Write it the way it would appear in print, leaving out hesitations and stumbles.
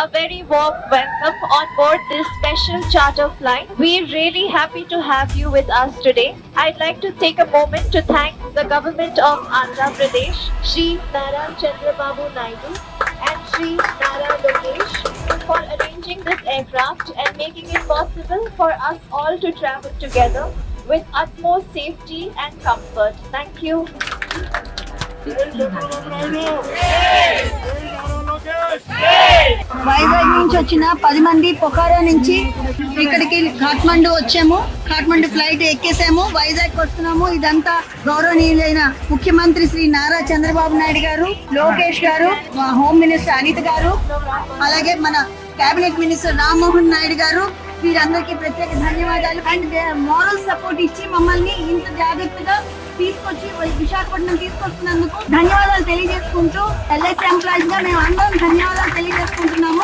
a very warm welcome on board this special charter flight. We're really happy to have you with us today. I'd like to take a moment to thank the government of Andhra Pradesh, Shri Nara Chandrababu Naidu and Shri Nara Lokesh for arranging this aircraft and making it possible for us all to travel together with utmost safety and comfort. Thank you. Vizag నుంచి వచ్చిన 10 మంది పొఖారా నుంచి ఇక్కడికి కాఠ్మండు వచ్చాము. Kathmandu flight ఎక్కేసాము, Vizag వస్తున్నాము. ఇదంతా గౌరవనీయులైన ముఖ్యమంత్రి శ్రీ నారా చంద్రబాబు నాయుడు గారు, లోకేష్ గారు, మా హోమ్ మినిస్టర్ అనిత గారు, అలాగే మన కేబినెట్ మినిస్టర్ రామ్మోహన్ నాయుడు గారు, వీరందరికీ ప్రత్యేక ధన్యవాదాలు. అండ్ మోరల్ సపోర్ట్ ఇచ్చి మమ్మల్ని ఇంత జాగ్రత్తగా తీసుకొచ్చి విశాఖపట్నం తీసుకొస్తున్నందుకు ధన్యవాదాలు తెలియజేసుకుంటూ ఎల్ఐసి ఎంప్లాయీస్ గా మేము అందరం ధన్యవాదాలు తెలియజేసుకుంటున్నాము.